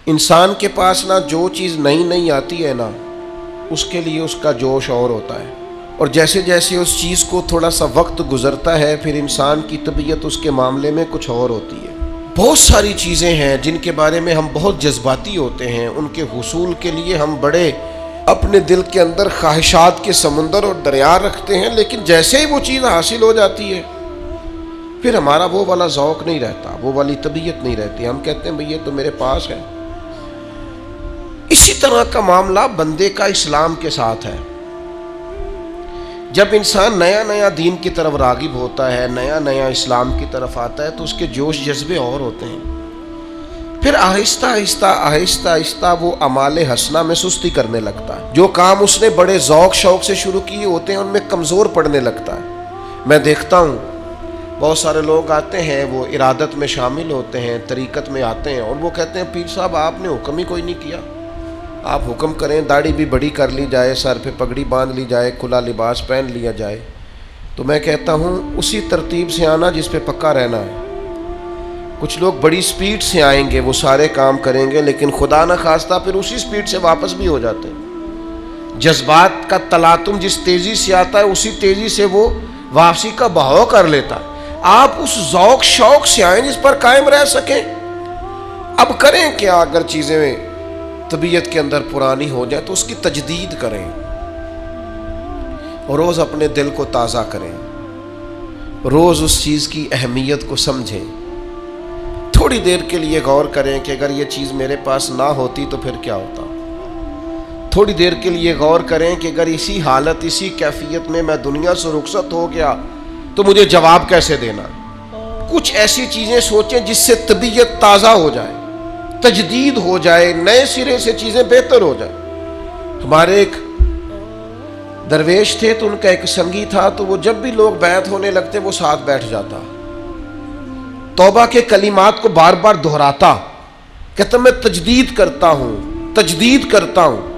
انسان کے پاس نا جو چیز نئی نئی آتی ہے نا اس کے لیے اس کا جوش اور ہوتا ہے، اور جیسے جیسے اس چیز کو تھوڑا سا وقت گزرتا ہے پھر انسان کی طبیعت اس کے معاملے میں کچھ اور ہوتی ہے۔ بہت ساری چیزیں ہیں جن کے بارے میں ہم بہت جذباتی ہوتے ہیں، ان کے حصول کے لیے ہم بڑے اپنے دل کے اندر خواہشات کے سمندر اور دریا رکھتے ہیں، لیکن جیسے ہی وہ چیز حاصل ہو جاتی ہے پھر ہمارا وہ والا ذوق نہیں رہتا، وہ والی طبیعت نہیں رہتی، ہم کہتے ہیں بھئی یہ تو میرے پاس ہے۔ اسی طرح کا معاملہ بندے کا اسلام کے ساتھ ہے۔ جب انسان نیا نیا دین کی طرف راغب ہوتا ہے، نیا نیا اسلام کی طرف آتا ہے تو اس کے جوش جذبے اور ہوتے ہیں، پھر آہستہ آہستہ وہ اعمال حسنہ میں سستی کرنے لگتا ہے، جو کام اس نے بڑے ذوق شوق سے شروع کیے ہوتے ہیں ان میں کمزور پڑنے لگتا ہے۔ میں دیکھتا ہوں بہت سارے لوگ آتے ہیں، وہ ارادت میں شامل ہوتے ہیں، طریقت میں آتے ہیں، اور وہ کہتے ہیں پیر صاحب آپ نے حکم ہی کوئی نہیں کیا، آپ حکم کریں داڑھی بھی بڑی کر لی جائے، سر پہ پگڑی باندھ لی جائے، کھلا لباس پہن لیا جائے۔ تو میں کہتا ہوں اسی ترتیب سے آنا جس پہ پکا رہنا ہے۔ کچھ لوگ بڑی سپیڈ سے آئیں گے، وہ سارے کام کریں گے، لیکن خدا نہ خواستہ پھر اسی سپیڈ سے واپس بھی ہو جاتے ہیں۔ جذبات کا تلاطم جس تیزی سے آتا ہے اسی تیزی سے وہ واپسی کا بہاؤ کر لیتا ہے۔ آپ اس ذوق شوق سے آئیں جس پر قائم رہ سکیں۔ اب کریں کیا؟ اگر چیزیں طبیعت کے اندر پرانی ہو جائے تو اس کی تجدید کریں، اور روز اپنے دل کو تازہ کریں، روز اس چیز کی اہمیت کو سمجھیں۔ تھوڑی دیر کے لیے غور کریں کہ اگر یہ چیز میرے پاس نہ ہوتی تو پھر کیا ہوتا۔ تھوڑی دیر کے لیے غور کریں کہ اگر اسی حالت اسی کیفیت میں دنیا سے رخصت ہو گیا تو مجھے جواب کیسے دینا۔ کچھ ایسی چیزیں سوچیں جس سے طبیعت تازہ ہو جائے، تجدید ہو جائے، نئے سرے سے چیزیں بہتر ہو جائیں۔ ہمارے ایک درویش تھے تو ان کا ایک سنگی تھا، تو وہ جب بھی لوگ بیعت ہونے لگتے وہ ساتھ بیٹھ جاتا، توبہ کے کلمات کو بار بار دہراتا، کہتا میں تجدید کرتا ہوں۔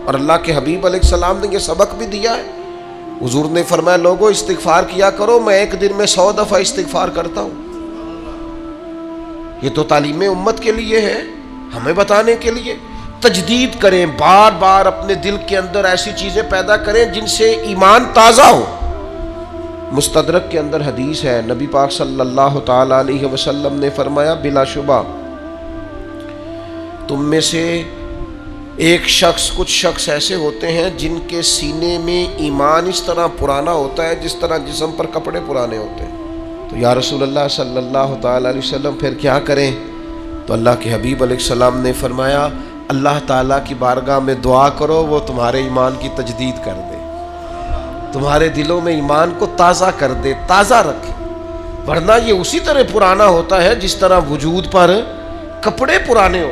اور اللہ کے حبیب علیہ السلام نے یہ سبق بھی دیا ہے۔ حضور نے فرمایا لوگوں استغفار کیا کرو، میں ایک دن میں 100 دفعہ استغفار کرتا ہوں۔ یہ تو تعلیم امت کے لیے ہے، ہمیں بتانے کے لیے۔ تجدید کریں، بار بار اپنے دل کے اندر ایسی چیزیں پیدا کریں جن سے ایمان تازہ ہو۔ مستدرک کے اندر حدیث ہے، نبی پاک صلی اللہ تعالی علیہ وسلم نے فرمایا بلا شبہ تم میں سے کچھ شخص ایسے ہوتے ہیں جن کے سینے میں ایمان اس طرح پرانا ہوتا ہے جس طرح جسم پر کپڑے پرانے ہوتے ہیں۔ تو یا رسول اللہ صلی اللہ تعالی علیہ وسلم پھر کیا کریں؟ تو اللہ کے حبیب علیہ السلام نے فرمایا اللہ تعالیٰ کی بارگاہ میں دعا کرو وہ تمہارے ایمان کی تجدید کر دے، تمہارے دلوں میں ایمان کو تازہ کر دے، تازہ رکھے، ورنہ یہ اسی طرح پرانا ہوتا ہے جس طرح وجود پر کپڑے پرانے ہوتے ہیں۔